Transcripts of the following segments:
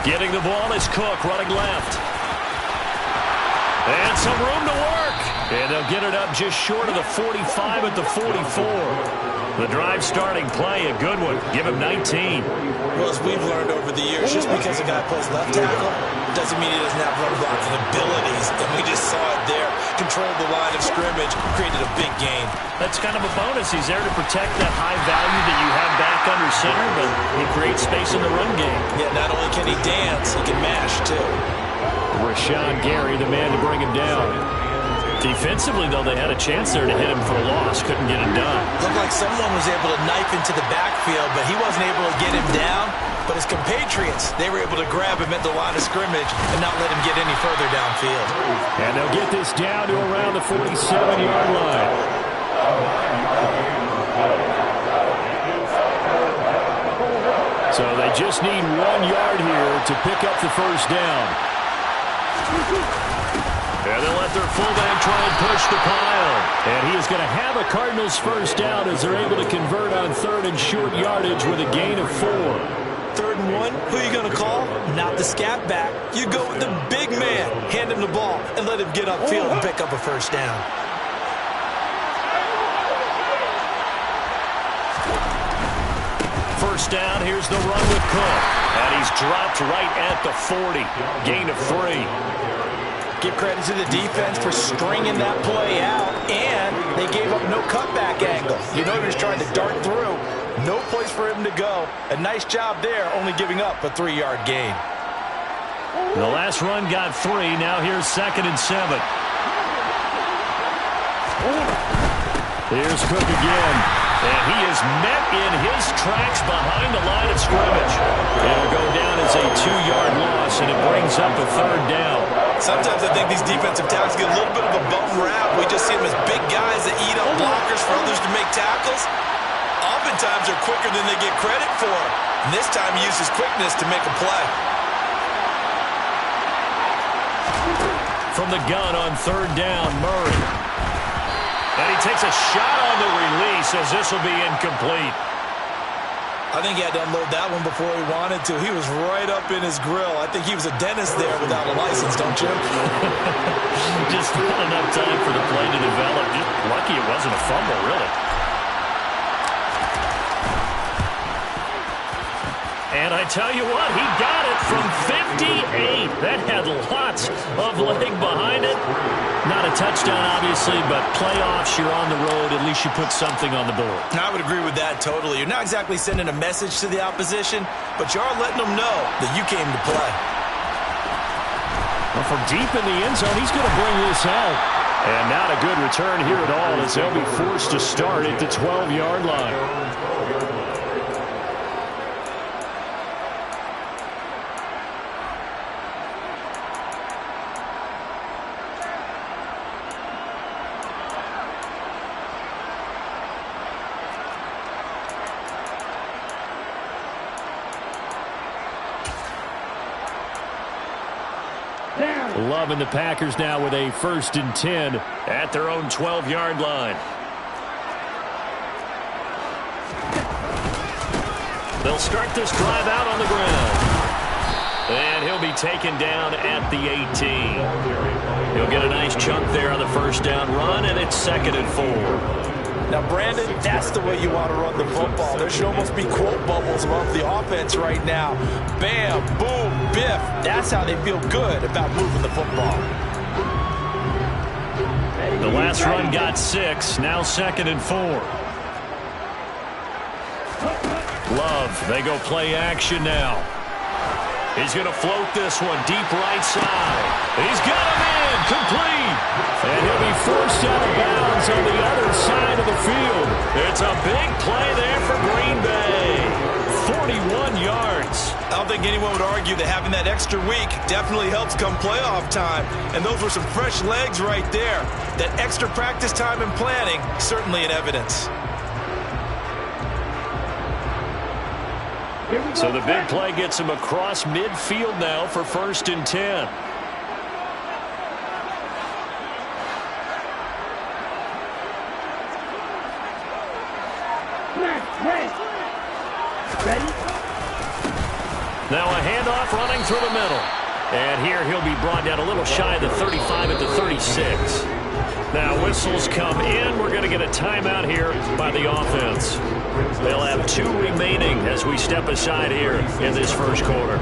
Getting the ball is Cook running left. And some room to work. And they'll get it up just short of the 45 at the 44. The drive starting play, a good one. Give him 19. Well, as we've learned over the years, just because a guy plays left tackle doesn't mean he doesn't have run blocking abilities. And we just saw it there. Controlled the line of scrimmage, created a big gain. That's kind of a bonus. He's there to protect that high value that you have back under center, but he creates space in the run game. Yeah, not only can he dance, he can mash, too. Rashawn Gary, the man to bring him down. Defensively, though, they had a chance there to hit him for a loss. Couldn't get it done. Looked like someone was able to knife into the backfield, but he wasn't able to get him down. But his compatriots, they were able to grab him at the line of scrimmage and not let him get any further downfield. And they'll get this down to around the 47-yard line. So they just need 1 yard here to pick up the first down. And they'll let their fullback try and push the pile. And he is going to have a Cardinals first down as they're able to convert on third and short yardage with a gain of 4. 3rd and 1, who are you going to call? Not the scat back. You go with the big man. Hand him the ball and let him get upfield and pick up a first down. First down, here's the run with Cook. And he's dropped right at the 40. Gain of 3. Give credit to the defense for stringing that play out, and they gave up no cutback angle. You know he was trying to dart through. No place for him to go. A nice job there, only giving up a 3-yard gain. The last run got 3. Now here's 2nd and 7. Here's Cook again. And he is met in his tracks behind the line of scrimmage. It'll go down as a 2-yard loss, and it brings up a 3rd down. Sometimes I think these defensive tackles get a little bit of a bum rap. We just see them as big guys that eat up blockers for others to make tackles. Oftentimes they're quicker than they get credit for. And this time he uses quickness to make a play. From the gun on 3rd down, Murray. And he takes a shot on the release as this will be incomplete. I think he had to unload that one before he wanted to. He was right up in his grill. I think he was a dentist there without a license, don't you? Just not enough time for the play to develop. Just lucky it wasn't a fumble, really. And I tell you what, he got it from 58. That had lots of leg behind it. Not a touchdown, obviously, but playoffs, you're on the road. At least you put something on the board. I would agree with that totally. You're not exactly sending a message to the opposition, but you are letting them know that you came to play. Well, from deep in the end zone, he's going to bring this out. And not a good return here at all as they'll be forced to start at the 12-yard line. Loving the Packers now with a 1st and 10 at their own 12-yard line. They'll start this drive out on the ground. And he'll be taken down at the 18. He'll get a nice chunk there on the first down run, and it's 2nd and 4. Now, Brandon, that's the way you want to run the football. There should almost be quote bubbles above the offense right now. Bam, boom, biff. That's how they feel good about moving the football. The last run got 6. Now 2nd and 4. Love, they go play action now. He's going to float this one deep right side. He's got him in, complete. And he'll be forced out of bounds on the other side of the field. It's a big play there for Green Bay. 41 yards. I don't think anyone would argue that having that extra week definitely helps come playoff time. And those were some fresh legs right there. That extra practice time and planning, certainly in evidence. So the big play gets him across midfield now for 1st and 10. Now a handoff running through the middle. And here he'll be brought down a little shy of the 35 at the 36. Now whistles come in. We're going to get a timeout here by the offense. They'll have 2 remaining as we step aside here in this first quarter.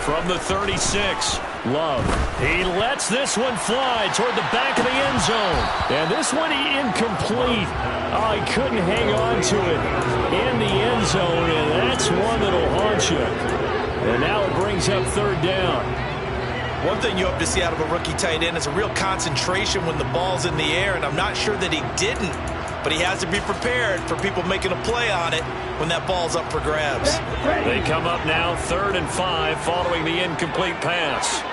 From the 36, Love. He lets this one fly toward the back of the end zone. And this one incomplete. Oh, he couldn't hang on to it in the end zone, and that's one that'll haunt you. And now it brings up third down. One thing you hope to see out of a rookie tight end is a real concentration when the ball's in the air, and I'm not sure that he didn't. But he has to be prepared for people making a play on it when that ball's up for grabs. They come up now 3rd and 5 following the incomplete pass.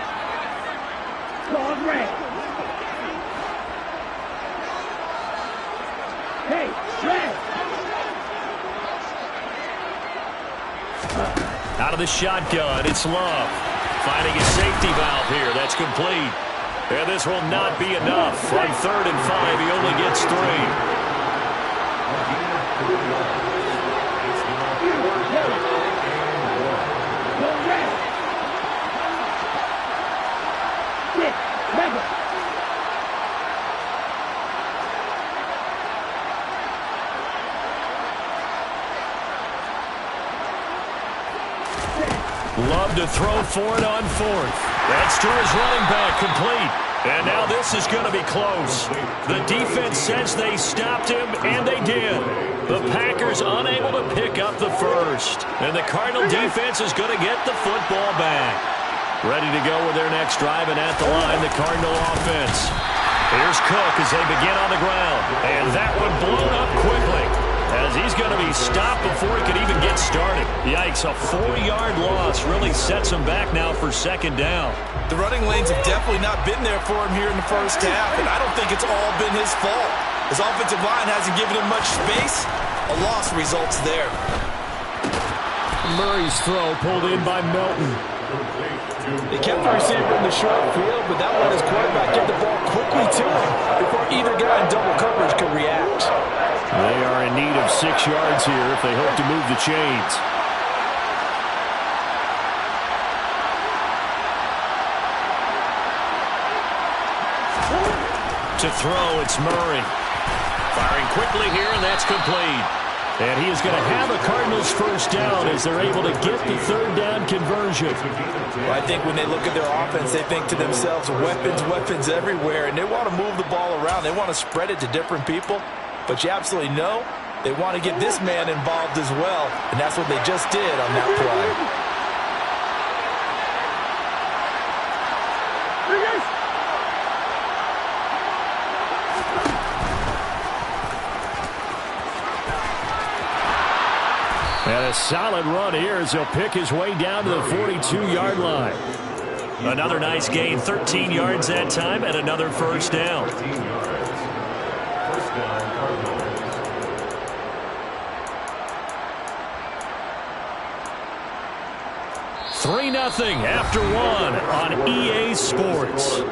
Out of the shotgun, it's Love. Finding a safety valve here. That's complete. And this will not be enough. On 3rd and 5, he only gets 3. Love to throw for it on 4th. That's to his running back, complete. And now this is going to be close. The defense says they stopped him, and they did. The Packers unable to pick up the first. And the Cardinal defense is going to get the football back. Ready to go with their next drive, and at the line, the Cardinal offense. Here's Cook as they begin on the ground. And that one blown up quickly, as he's going to be stopped before he could even get started. Yikes, a 4-yard loss really sets him back now for 2nd down. The running lanes have definitely not been there for him here in the first half, and I don't think it's all been his fault. His offensive line hasn't given him much space. A loss results there. Murray's throw pulled in by Melton. They kept the receiver in the short field, but that let his quarterback get the ball quickly to him before either guy in double coverage could react. They are in need of 6 yards here if they hope to move the chains. To throw, it's Murray. Firing quickly here, and that's complete. And he is going to have a Cardinals first down as they're able to get the 3rd down conversion. Well, I think when they look at their offense, they think to themselves, weapons everywhere, and they want to move the ball around. They want to spread it to different people. But you absolutely know they want to get this man involved as well, and that's what they just did on that play. And a solid run here as he'll pick his way down to the 42-yard line. Another nice gain, 13 yards that time, and another first down. 3-0 after 1 on EA Sports.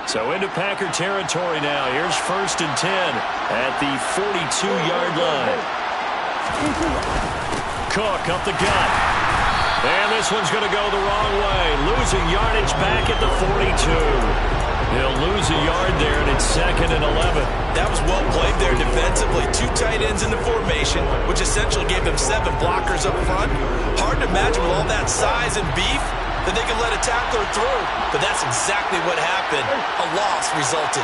So into Packer territory now. Here's 1st and 10 at the 42-yard line. Cook up the gut. And this one's going to go the wrong way. Losing yardage back at the 42. He'll lose a yard there, and it's 2nd and 11. That was well played there defensively. 2 tight ends in the formation, which essentially gave them 7 blockers up front. Hard to imagine with all that size and beef that they could let a tackler through. But that's exactly what happened. A loss resulted.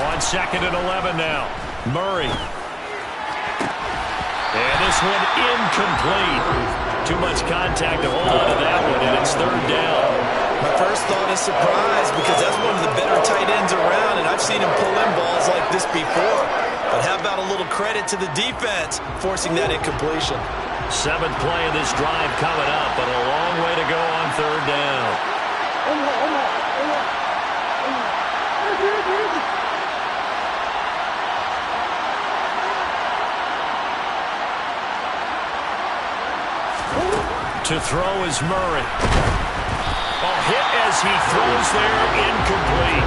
On 2nd and 11 now. Murray. And this one incomplete. Too much contact to hold on to that one, and it's third down. My first thought is surprise because that's one of the better tight ends around, and I've seen him pull in balls like this before. But how about a little credit to the defense forcing that incompletion? Seventh play of this drive coming up, but a long way to go on third down. To throw is Murray. Hit as he throws there, incomplete.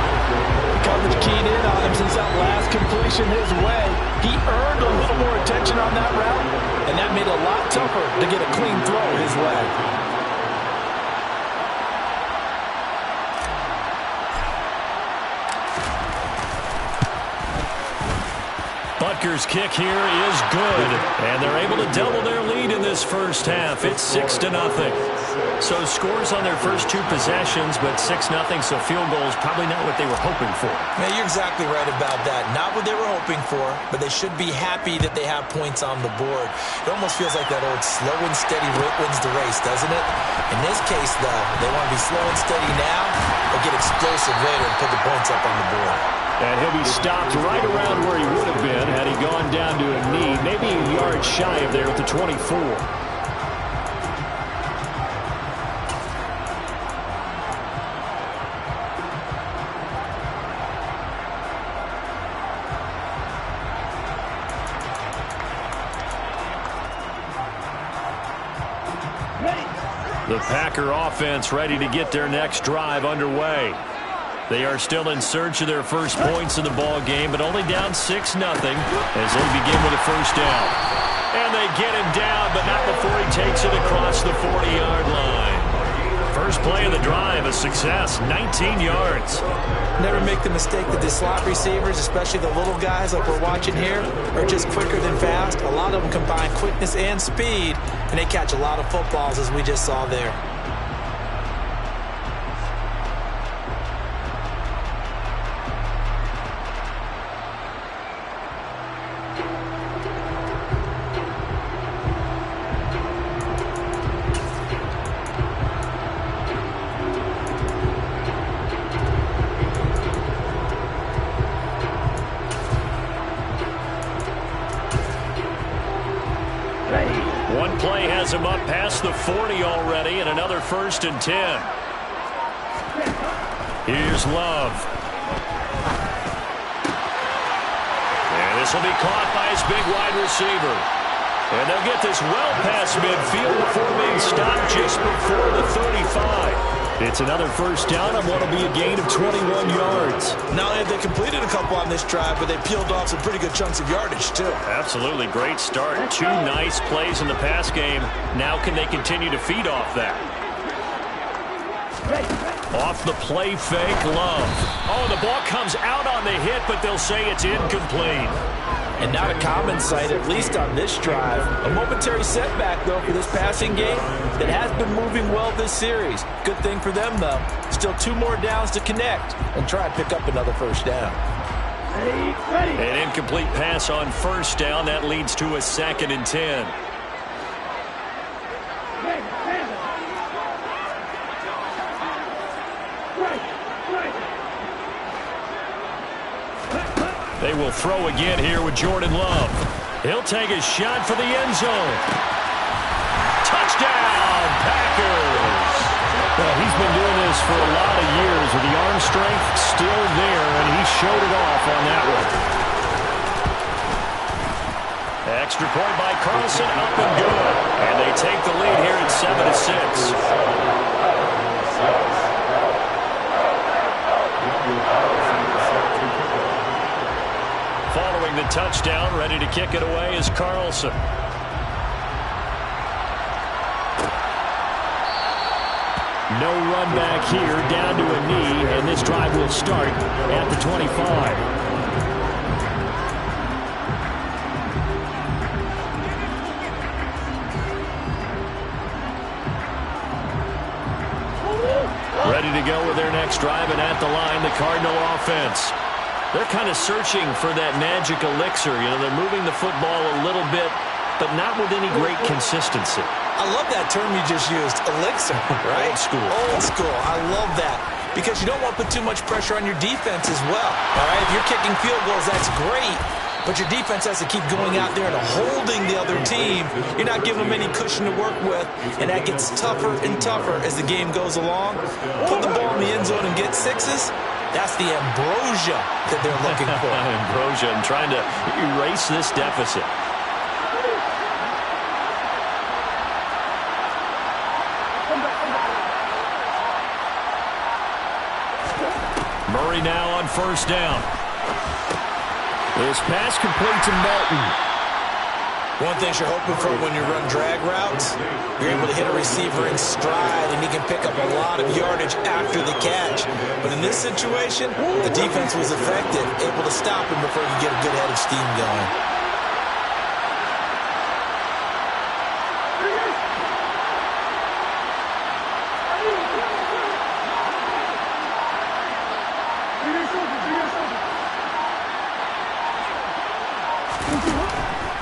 Coverage keyed in on him since that last completion his way. He earned a little more attention on that route, and that made it a lot tougher to get a clean throw his way. Butker's kick here is good, and they're able to double their lead in this first half. It's 6-0. So scores on their first two possessions, but 6-0, so field goal is probably not what they were hoping for. Man, you're exactly right about that. Not what they were hoping for, but they should be happy that they have points on the board. It almost feels like that old slow and steady wins the race, doesn't it? In this case, though, they want to be slow and steady now, or get explosive later and put the points up on the board. And he'll be stopped right around where he would have been had he gone down to a knee, maybe a yard shy of there at the 24. The Packer offense ready to get their next drive underway. They are still in search of their first points in the ball game, but only down 6-0 as they begin with a first down. And they get him down, but not before he takes it across the 40-yard line. First play of the drive, a success, 19 yards. Never make the mistake that the slot receivers, especially the little guys like we're watching here, are just quicker than fast. A lot of them combine quickness and speed, and they catch a lot of footballs as we just saw there. One play has him up past the 40 already, and another 1st and 10. Here's Love. And this will be caught by his big wide receiver. And they'll get this well past midfield before being stopped just before the 35. It's another first down on what will be a gain of 21 yards. Not only have they completed a couple on this drive, but they peeled off some pretty good chunks of yardage, too. Absolutely great start. Two nice plays in the pass game. Now can they continue to feed off that? Off the play fake, Love. Oh, the ball comes out on the hit, but they'll say it's incomplete. And not a common sight, at least on this drive. A momentary setback, though, for this passing game that has been moving well this series. Good thing for them, though. Still 2 more downs to connect and try and pick up another first down. An incomplete pass on first down. That leads to a 2nd and 10. They will throw again here with Jordan Love. He'll take a shot for the end zone. Touchdown, Packers! Well, he's been doing this for a lot of years with the arm strength still there, and he showed it off on that one. Extra point by Carlson, up and good. And they take the lead here at 7-6. Following the touchdown, ready to kick it away is Carlson. No run back here, down to a knee, and this drive will start at the 25. Ready to go with their next drive, and at the line, the Cardinal offense. They're kind of searching for that magic elixir. You know, they're moving the football a little bit but not with any great consistency. I love that term you just used, elixir, right? Old school. Old school. I love that because you don't want to put too much pressure on your defense as well. All right, if you're kicking field goals, that's great, but your defense has to keep going out there and holding the other team. You're not giving them any cushion to work with, and that gets tougher and tougher as the game goes along. Put the ball in the end zone and get sixes. That's the ambrosia that they're looking for. Ambrosia and trying to erase this deficit. Murray now on first down. This pass complete to Melton. One thing you're hoping for when you run drag routes, you're able to hit a receiver in stride, and he can pick up a lot of yardage after the catch. But in this situation, the defense was effective, able to stop him before he could get a good head of steam going.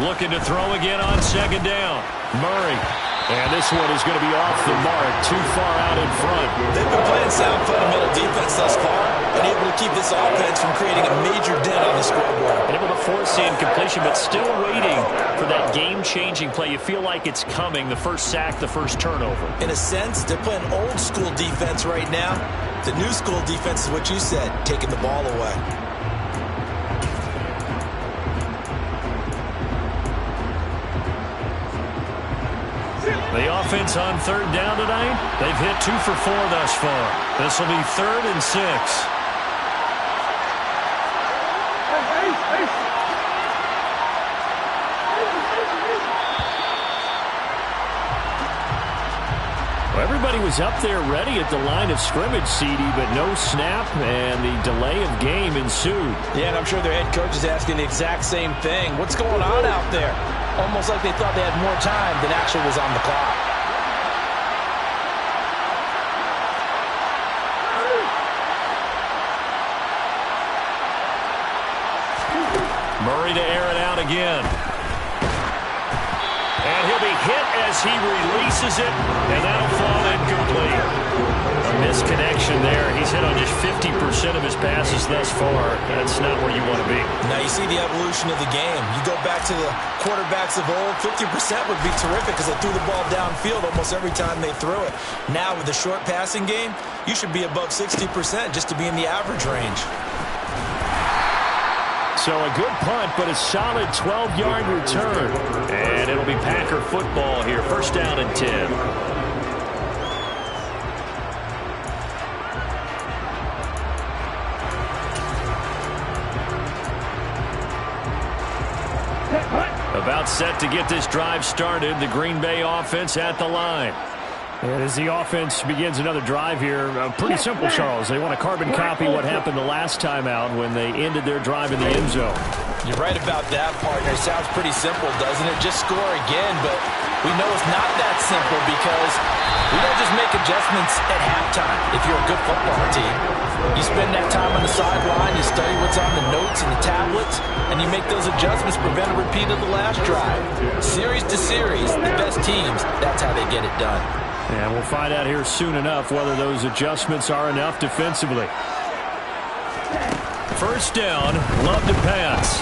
Looking to throw again on second down. Murray. And this one is going to be off the mark, too far out in front. They've been playing sound fundamental defense thus far and able to keep this offense from creating a major dent on the scoreboard. And able to force the incompletion, but still waiting for that game-changing play. You feel like it's coming, the first sack, the first turnover. In a sense, they're playing old-school defense right now. The new-school defense is what you said, taking the ball away. The offense on third down tonight, they've hit 2 for 4 thus far. This will be 3rd and 6. Well, everybody was up there ready at the line of scrimmage, CD, but no snap, and the delay of game ensued. Yeah, and I'm sure their head coach is asking the exact same thing. What's going on out there? Almost like they thought they had more time than actually was on the clock. Murray to air it out again. And he'll be hit as he releases it, and that'll fall incomplete. A misconnection there. He's hit on just 50% of his passes thus far. That's not where you want to be. Now you see the evolution of the game. You go back to the quarterbacks of old, 50% would be terrific because they threw the ball downfield almost every time they threw it. Now with the short passing game, you should be above 60% just to be in the average range. So a good punt, but a solid 12-yard return. And it'll be Packer football here. First down and 10. About set to get this drive started. The Green Bay offense at the line. And as the offense begins another drive here, pretty simple, Charles. They want to carbon copy what happened the last time out when they ended their drive in the end zone. You're right about that, partner. Sounds pretty simple, doesn't it? Just score again, but we know it's not that simple because we don't just make adjustments at halftime if you're a good football team. You spend that time on the sideline, you study what's on the notes and the tablets, and you make those adjustments, prevent a repeat of the last drive. Series to series, the best teams, that's how they get it done. And we'll find out here soon enough whether those adjustments are enough defensively. First down, Love to pass.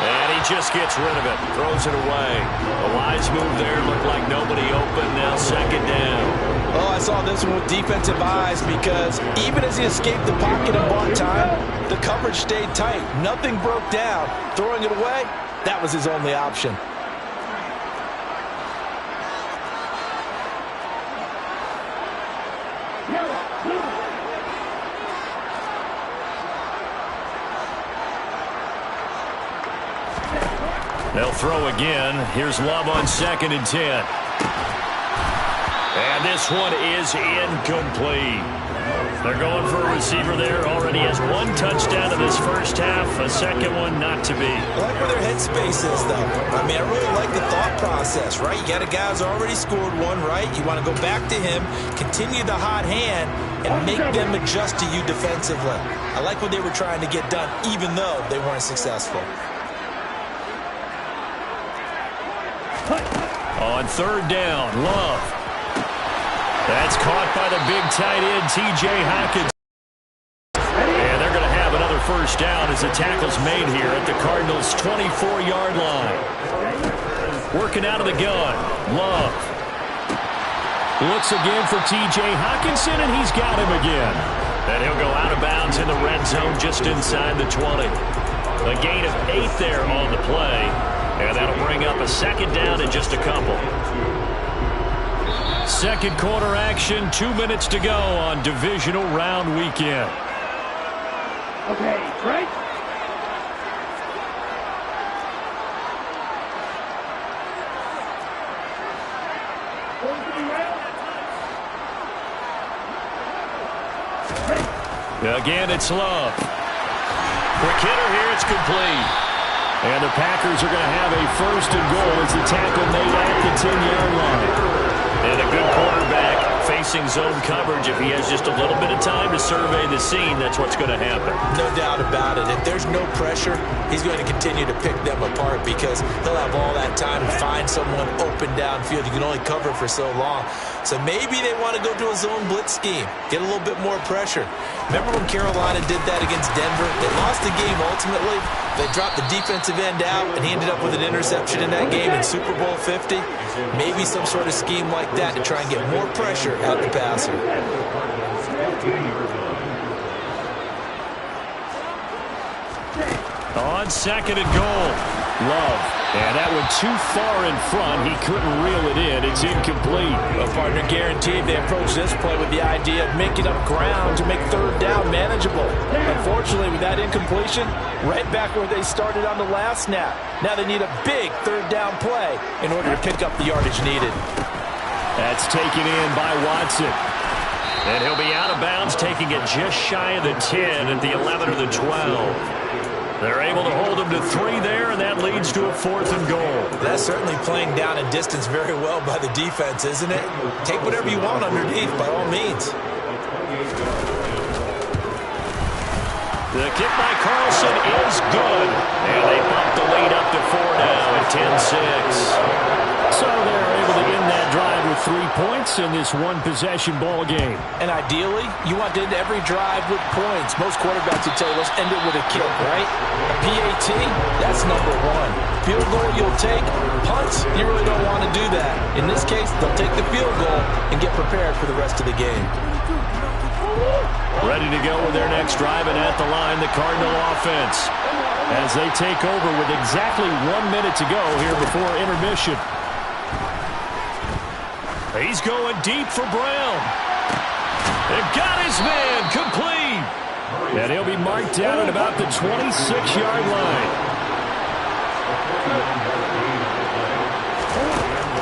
And he just gets rid of it, throws it away. A wise move there, looked like nobody open, now second down. Oh, I saw this one with defensive eyes because even as he escaped the pocket and bought time, the coverage stayed tight. Nothing broke down. Throwing it away, that was his only option. They'll throw again. Here's Love on 2nd and 10. And this one is incomplete. They're going for a receiver there. Already has one touchdown in this first half. A second one not to be. I like where their headspace is, though. I mean, I really like the thought process, right? You got a guy who's already scored one, right? You want to go back to him, continue the hot hand, and make them adjust to you defensively. I like what they were trying to get done, even though they weren't successful. On third down, Love. That's caught by the big tight end, T.J. Hockenson. And they're going to have another first down as the tackle's made here at the Cardinals' 24-yard line. Working out of the gun, Love. Looks again for T.J. Hockenson, and he's got him again. And he'll go out of bounds in the red zone just inside the 20. A gain of 8 there on the play. And that'll bring up a second down in just a couple. Second quarter action, 2 minutes to go on divisional round weekend. Okay, right? Again, it's Love. Quick hitter here, it's complete. And the Packers are going to have a first and goal as the tackle made at the 10-yard line. And a good quarterback facing zone coverage. If he has just a little bit of time to survey the scene, that's what's going to happen. No doubt about it. If there's no pressure, he's going to continue to pick them apart because he'll have all that time to find someone open downfield. You can only cover for so long. So maybe they want to go to a zone blitz scheme, get a little bit more pressure. Remember when Carolina did that against Denver? They lost the game ultimately. They dropped the defensive end out, and he ended up with an interception in that game in Super Bowl 50. Maybe some sort of scheme like that to try and get more pressure at the passer. On second and goal, Love. And that went too far in front. He couldn't reel it in. It's incomplete. A partner guaranteed they approach this play with the idea of making up ground to make third down manageable. Unfortunately, with that incompletion, right back where they started on the last snap. Now they need a big third down play in order to pick up the yardage needed. That's taken in by Watson. And he'll be out of bounds, taking it just shy of the 10 at the 11 or the 12. They're able to hold him to 3 there, and that leads to a 4th and goal. That's certainly playing down in distance very well by the defense, isn't it? Take whatever you want underneath, by all means. The kick by Carlson is good. And they bump the lead up to 4 now at 10-6. So they're able to end that drive with 3 points in this one-possession ball game. And ideally, you want to end every drive with points. Most quarterbacks would tell you, let's end it with a kick, right? A PAT, that's number 1. Field goal you'll take. Punts, you really don't want to do that. In this case, they'll take the field goal and get prepared for the rest of the game. Ready to go with their next drive, and at the line, the Cardinal offense. As they take over with exactly 1 minute to go here before intermission. He's going deep for Brown. They've got his man complete. And he'll be marked down at about the 26-yard line.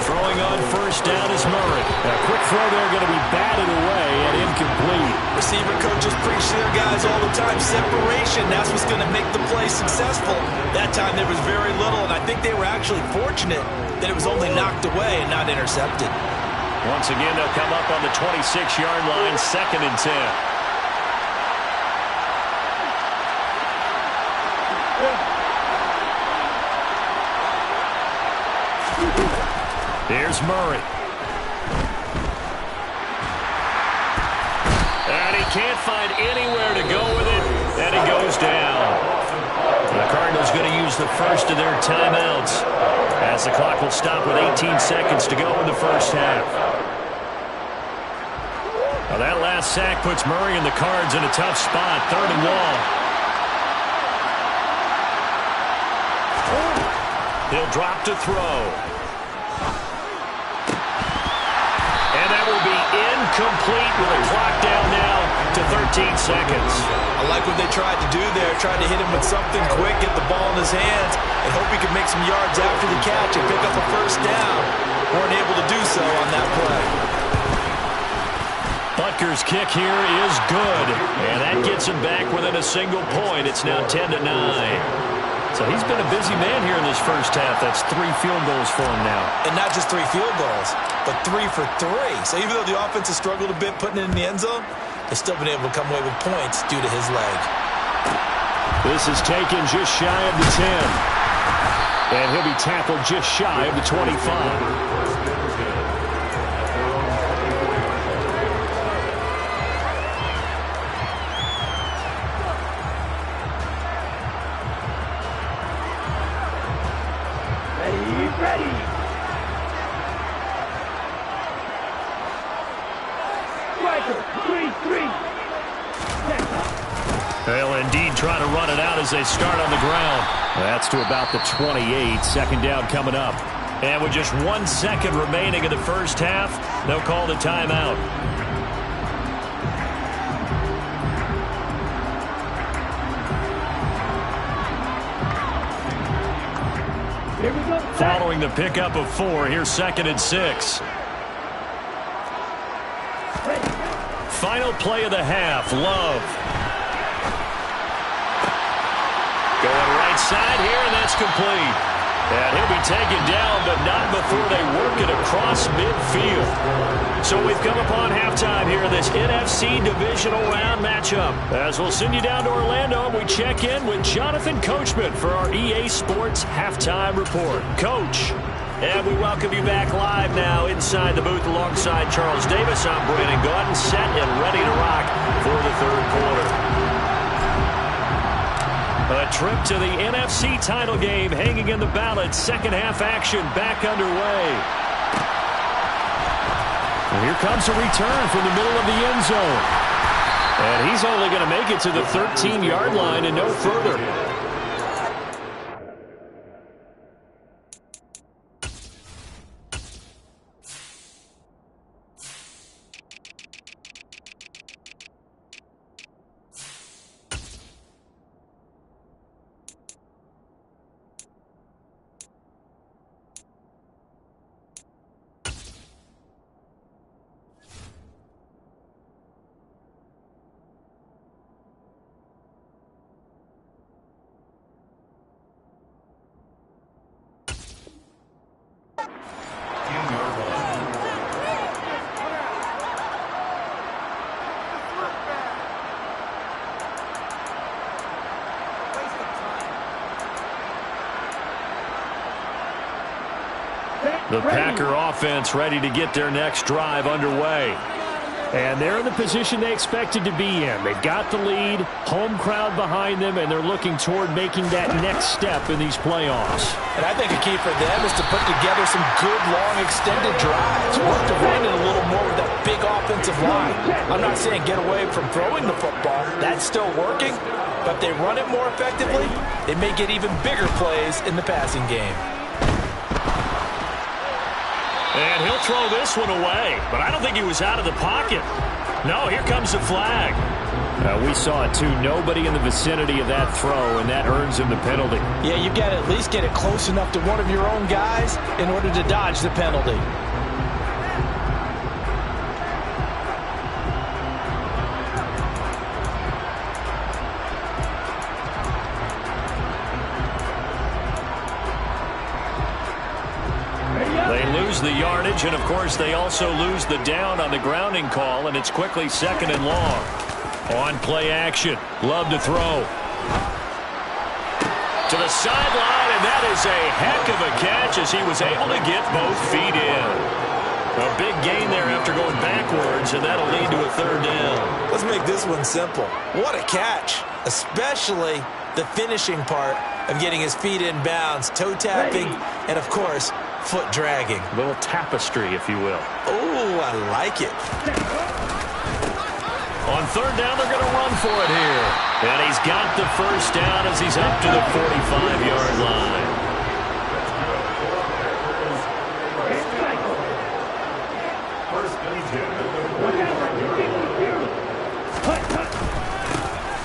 Throwing on first down is Murray. A quick throw there going to be batted away and incomplete. Receiver coaches preach to their guys all the time. Separation, that's what's going to make the play successful. That time there was very little, and I think they were actually fortunate that it was only knocked away and not intercepted. Once again, they'll come up on the 26-yard line, 2nd and 10. Here's Murray. And he can't find anywhere to go with it, and he goes down. The Cardinals going to use the first of their timeouts as the clock will stop with 18 seconds to go in the first half. Now that last sack puts Murray and the Cards in a tough spot, 3rd and long. He'll drop to throw. And that will be incomplete with a clock down now to 13 seconds. I like what they tried to do there, tried to hit him with something quick, get the ball in his hands, and hope he could make some yards after the catch and pick up a first down. Weren't able to do so on that play. But Rutgers kick here is good. And that gets him back within a single point. It's now 10-9. So he's been a busy man here in this first half. That's 3 field goals for him now. And not just 3 field goals, but 3 for 3. So even though the offense has struggled a bit putting it in the end zone, they've still been able to come away with points due to his leg. This is taken just shy of the 10. And he'll be tackled just shy of the 25. They'll indeed try to run it out as they start on the ground. That's to about the 28. Second down coming up. And with just 1 second remaining in the first half, they'll call the timeout. Following the pickup of 4, here's 2nd and 6. Final play of the half, Love. Going right side here, and that's complete. And he'll be taken down, but not before they work it across midfield. So we've come upon halftime here in this NFC Divisional Round matchup. As we'll send you down to Orlando, we check in with Jonathan Coachman for our EA Sports Halftime Report. Coach, and we welcome you back live now inside the booth alongside Charles Davis. I'm Brandon Gaudin, set and ready to rock for the third quarter. A trip to the NFC title game hanging in the balance. Second half action back underway. And here comes a return from the middle of the end zone. And he's only going to make it to the 13-yard line and no further. The Packer offense ready to get their next drive underway. And they're in the position they expected to be in. They've got the lead, home crowd behind them, and they're looking toward making that next step in these playoffs. And I think a key for them is to put together some good, long, extended drives. Work to run it a little more with that big offensive line. I'm not saying get away from throwing the football. That's still working. But if they run it more effectively, they may get even bigger plays in the passing game. And he'll throw this one away, but I don't think he was out of the pocket. No, here comes the flag. We saw it too. Nobody in the vicinity of that throw, and that earns him the penalty. Yeah, you got to at least get it close enough to one of your own guys in order to dodge the penalty. The yardage, and of course they also lose the down on the grounding call, and it's quickly 2nd and long. On play action, Love to throw to the sideline, and that is a heck of a catch as he was able to get both feet in. A big gain there after going backwards, and that'll lead to a 3rd down. Let's make this one simple. What a catch, especially the finishing part of getting his feet in bounds, toe tapping, and of course foot dragging. A little tapestry, if you will. Oh, I like it. On 3rd down, they're going to run for it here. And he's got the 1st down as he's up to the 45-yard line.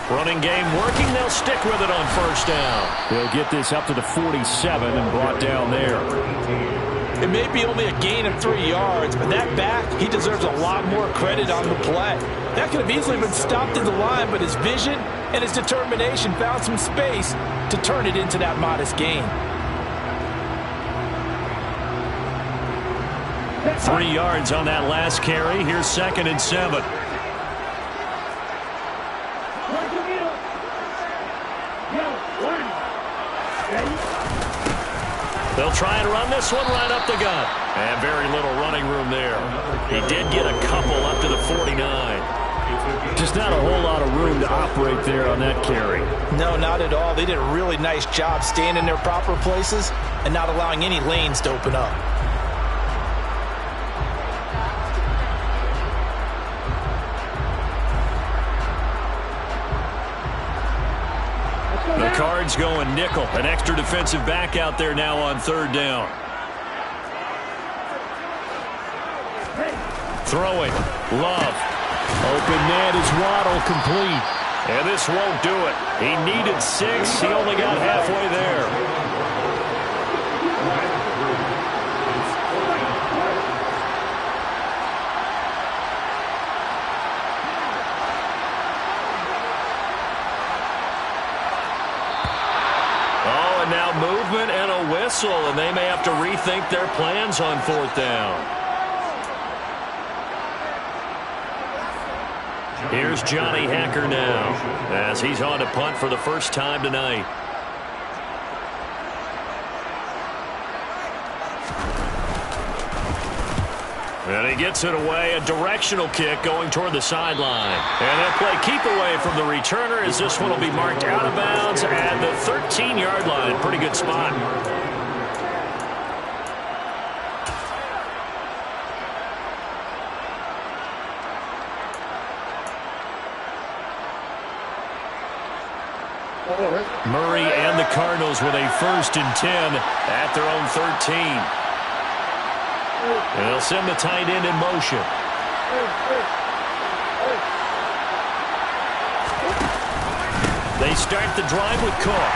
Running game working. They'll stick with it on 1st down. They'll get this up to the 47 and brought down there. It may be only a gain of 3 yards, but that back, he deserves a lot more credit on the play. That could have easily been stopped at the line, but his vision and his determination found some space to turn it into that modest gain. 3 yards on that last carry. Here's 2nd and 7. They'll try and run this one right up the gut. And very little running room there. He did get a couple up to the 49. Just not a whole lot of room to operate there on that carry. No, not at all. They did a really nice job staying in their proper places and not allowing any lanes to open up. The Cards going nickel. An extra defensive back out there now on 3rd down. Throwing. Love. Open man is Waddle, complete. And this won't do it. He needed 6. He only got halfway there. Now movement and a whistle, and they may have to rethink their plans on 4th down. Here's Johnny Hacker now as he's on to punt for the first time tonight. And he gets it away, a directional kick going toward the sideline. And they'll play keep away from the returner as this one will be marked out of bounds at the 13-yard line. Pretty good spot. Murray and the Cardinals with a 1st and 10 at their own 13. And they'll send the tight end in motion. They start the drive with Cook.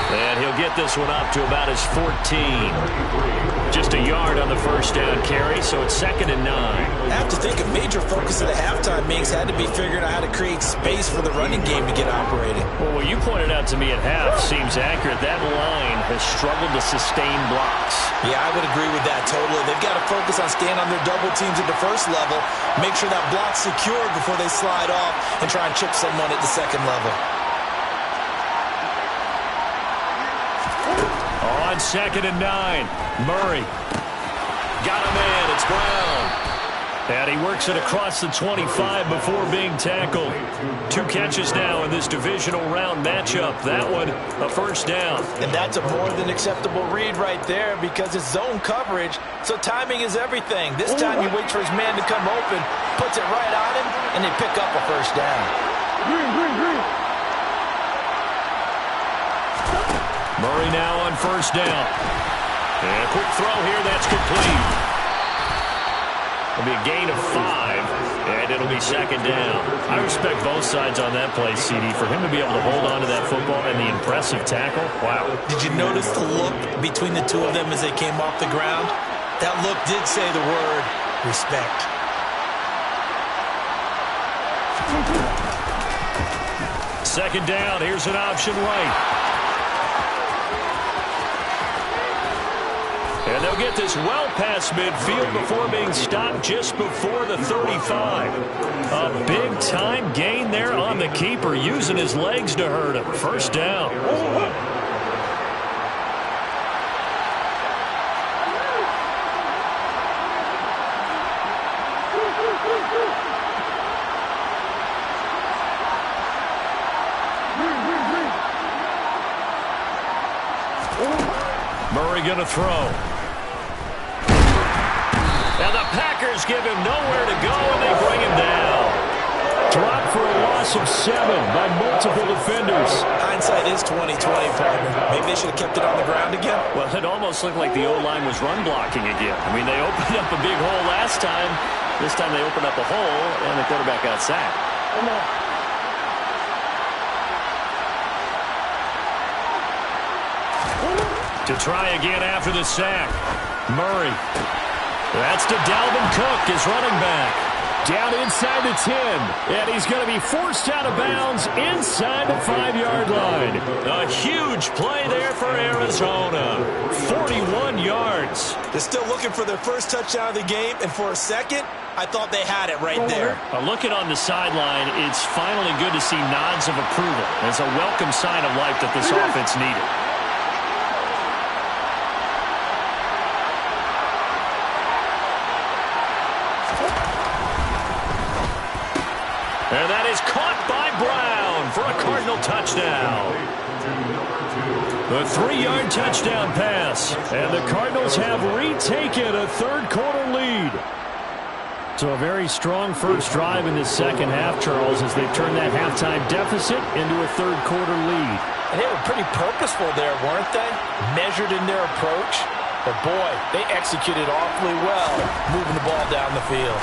And he'll get this one up to about his 14. Just a yard on the 1st down carry, so it's 2nd and 9. I have to think a major focus of the halftime mix had to be figuring out how to create space for the running game to get operating. Well, what you pointed out to me at half seems accurate. That line has struggled to sustain blocks. Yeah, I would agree with that totally. They've got to focus on staying on their double teams at the 1st level, make sure that block's secured before they slide off and try and chip someone at the 2nd level. On 2nd and 9, Murray. Got him in. It's Brown. And he works it across the 25 before being tackled. 2 catches now in this divisional round matchup. That one, a 1st down. And that's a more than acceptable read right there because it's zone coverage, so timing is everything. This time he waits for his man to come open, puts it right on him, and they pick up a 1st down. Murray now on 1st down. And a quick throw here, that's complete. It'll be a gain of 5, and it'll be 2nd down. I respect both sides on that play, CD. For him to be able to hold on to that football and the impressive tackle, wow. Did you notice the look between the two of them as they came off the ground? That look did say the word respect. Second down, here's an option right. And they'll get this well past midfield before being stopped just before the 35. A big-time gain there on the keeper, using his legs to hurt him. 1st down. Murray going to throw. And the Packers give him nowhere to go, and they bring him down. Dropped for a loss of 7 by multiple defenders. Hindsight is 20/20, partner. Maybe they should have kept it on the ground again. Well, it almost looked like the O-line was run blocking again. I mean, they opened up a big hole last time. This time they opened up a hole, and the quarterback got sacked. To try again after the sack. Murray. That's to Dalvin Cook, his running back. Down inside the 10, and he's going to be forced out of bounds inside the 5-yard line. A huge play there for Arizona. 41 yards. They're still looking for their first touchdown of the game, and for a second, I thought they had it right there. Looking on the sideline, it's finally good to see nods of approval. It's a welcome sign of life that this offense needed. And that is caught by Brown for a Cardinal touchdown. The 3-yard touchdown pass. And the Cardinals have retaken a third-quarter lead. So a very strong first drive in the second half, Charles, as they've turned that halftime deficit into a third-quarter lead. And they were pretty purposeful there, weren't they? Measured in their approach. But, boy, they executed awfully well moving the ball down the field.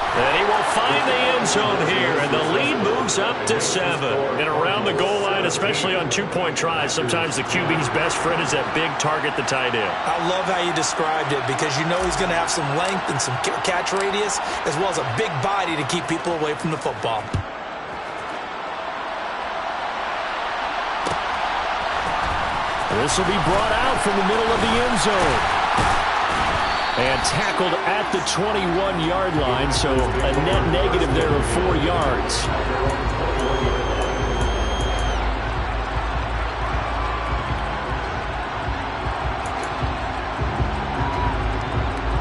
And he will find the end zone here, and the lead moves up to 7. And around the goal line, especially on two-point tries, sometimes the QB's best friend is that big target, the tight end. I love how you described it, because you know he's going to have some length and some catch radius, as well as a big body to keep people away from the football. This will be brought out from the middle of the end zone. And tackled at the 21-yard line, so a net negative there of 4 yards.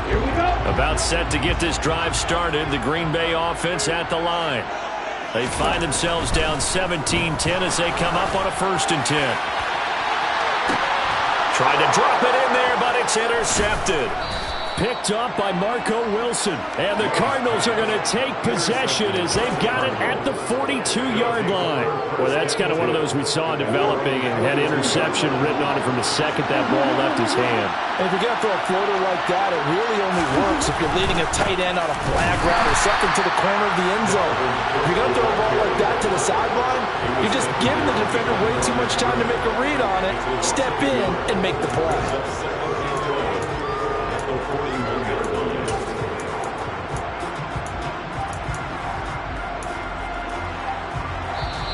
Here we go. About set to get this drive started, the Green Bay offense at the line. They find themselves down 17-10 as they come up on a 1st and 10. Tried to drop it in there, but it's intercepted. Picked up by Marco Wilson. And the Cardinals are going to take possession as they've got it at the 42-yard line. Well, that's kind of one of those we saw developing and had interception written on it from the second that ball left his hand. And if you're going to throw a floater like that, it really only works if you're leading a tight end on a flag route or something to the corner of the end zone. If you're going to throw a ball like that to the sideline, you're just giving the defender way too much time to make a read on it, step in, and make the play.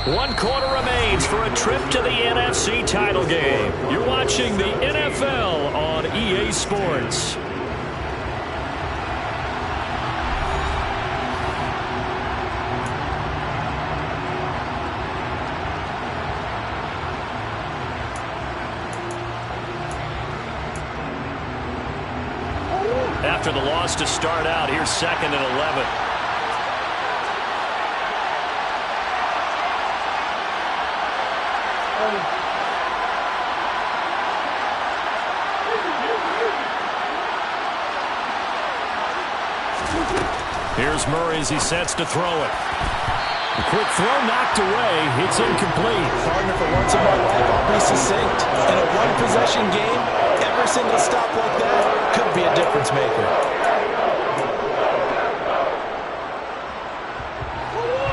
One quarter remains for a trip to the NFC title game. You're watching the NFL on EA Sports. After the loss to start out, here's 2nd and 11. Here's Murray as he sets to throw it. A quick throw knocked away. It's incomplete. Partner, for once in my life, I'll be succinct. In a one-possession game, every single stop like that could be a difference maker.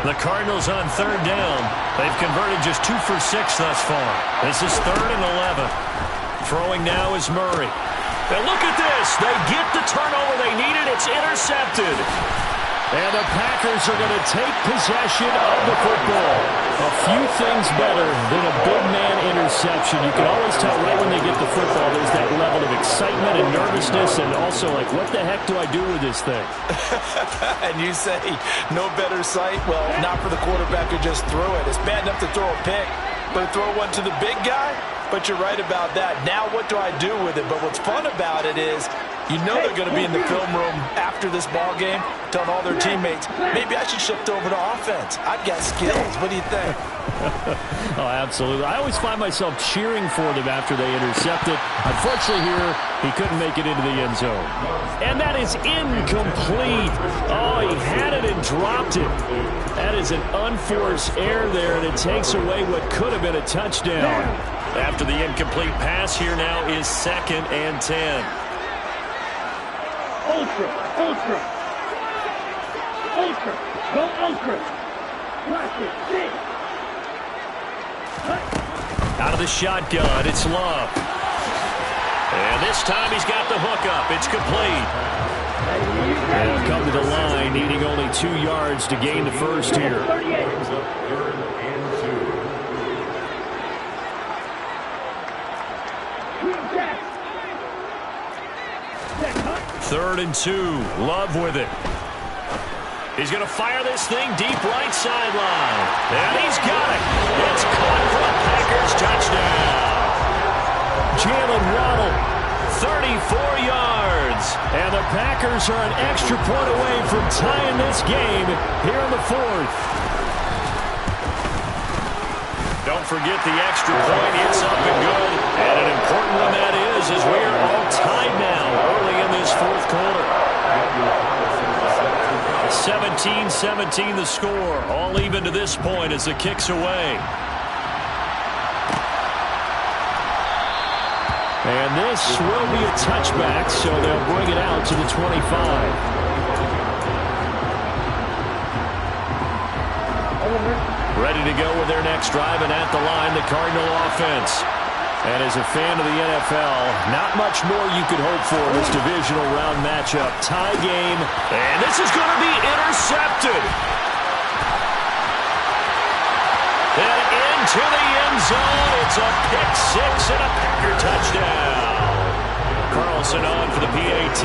The Cardinals on 3rd down. They've converted just 2 for 6 thus far. This is 3rd and 11. Throwing now is Murray. And look at this. They get the turnover they needed. It's intercepted. And the Packers are going to take possession of the football. A few things better than a big man interception. You can always tell right when they get the football, there's that level of excitement and nervousness, and also like, what the heck do I do with this thing? And you say, no better sight? Well, not for the quarterback who just threw it. It's bad enough to throw a pick, but to throw one to the big guy? But you're right about that. Now what do I do with it? But what's fun about it is, you know they're going to be in the film room after this ball game, telling all their teammates, maybe I should shift over to offense. I've got skills. What do you think? Oh, absolutely. I always find myself cheering for them after they intercept it. Unfortunately here, he couldn't make it into the end zone. And that is incomplete. Oh, he had it and dropped it. That is an unforced error there, and it takes away what could have been a touchdown. After the incomplete pass, here now is 2nd and 10. Ultra, ultra, ultra, go ultra. Practice, sit. Out of the shotgun, it's Love. And this time he's got the hook up. It's complete. And come to the line, needing only 2 yards to gain the first here. 3rd and 2. Love with it. He's going to fire this thing deep right sideline. And he's got it. It's caught for a Packers touchdown. Jalen Waddle, 34 yards. And the Packers are an extra point away from tying this game here in the 4th. Don't forget the extra point. It's up and good. And an important one that is, as we are all tied now early in this 4th quarter. 17-17 the score. All even to this point as the kick's away. And this will be a touchback, so they'll bring it out to the 25. Ready to go with their next drive, and at the line, the Cardinal offense. And as a fan of the NFL, not much more you could hope for in this divisional round matchup. Tie game, and this is going to be intercepted. And into the end zone. It's a pick six and a Packer touchdown. Carlson on for the PAT.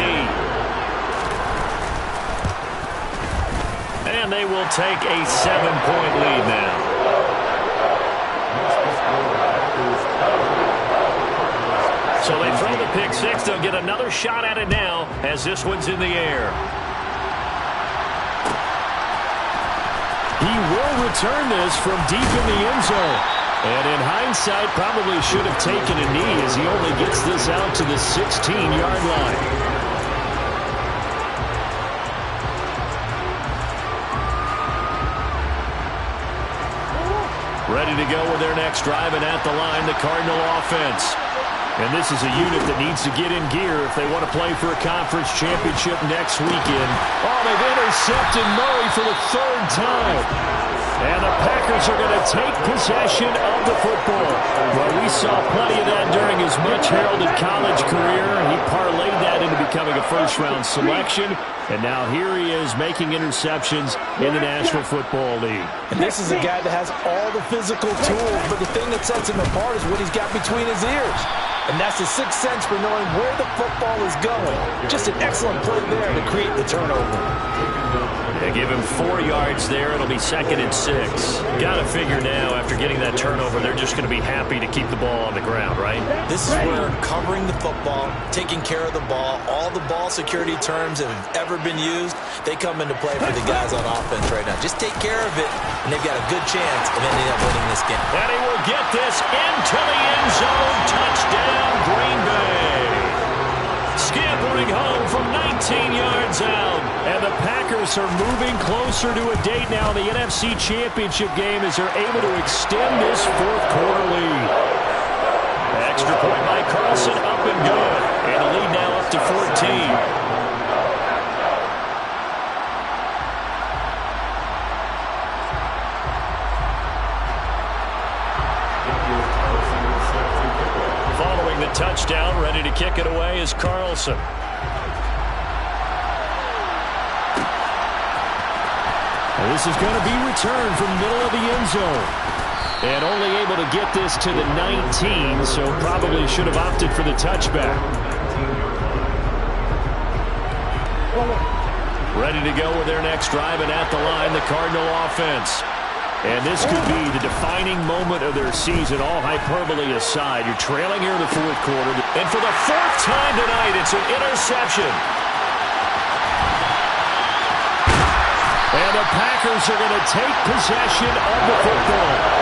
And they will take a 7-point lead now. So they throw the pick six. They'll get another shot at it now as this one's in the air. He will return this from deep in the end zone. And in hindsight, probably should have taken a knee as he only gets this out to the 16-yard line. Ready to go with their next drive, and at the line, the Cardinal offense. And this is a unit that needs to get in gear if they want to play for a conference championship next weekend. Oh, they've intercepted Murray for the 3rd time. And the Packers are going to take possession of the football. Well, we saw plenty of that during his much-heralded college career. He parlayed that into becoming a first-round selection. And now here he is making interceptions in the National Football League. And this is a guy that has all the physical tools, but the thing that sets him apart is what he's got between his ears. And that's the sixth sense for knowing where the football is going. Just an excellent play there to create the turnover. They give him 4 yards there. It'll be 2nd and 6. Got to figure now, after getting that turnover, they're just going to be happy to keep the ball on the ground, right? This is where covering the football, taking care of the ball, all the ball security terms that have ever been used, they come into play for the guys on offense right now. Just take care of it, and they've got a good chance of ending up winning this game. And he will get this into the end zone. Touchdown, Green Bay. Scampering home from 19 yards out. And the Packers are moving closer to a date now in the NFC Championship game as they're able to extend this 4th quarter lead. Extra point by Carlson, up and good. And the lead now up to 14. Touchdown, ready to kick it away is Carlson. And this is going to be returned from the middle of the end zone. And only able to get this to the 19, so probably should have opted for the touchback. Ready to go with their next drive, and at the line, the Cardinal offense. And this could be the defining moment of their season, all hyperbole aside. You're trailing here in the 4th quarter. And for the 4th time tonight, it's an interception. And the Packers are going to take possession of the football.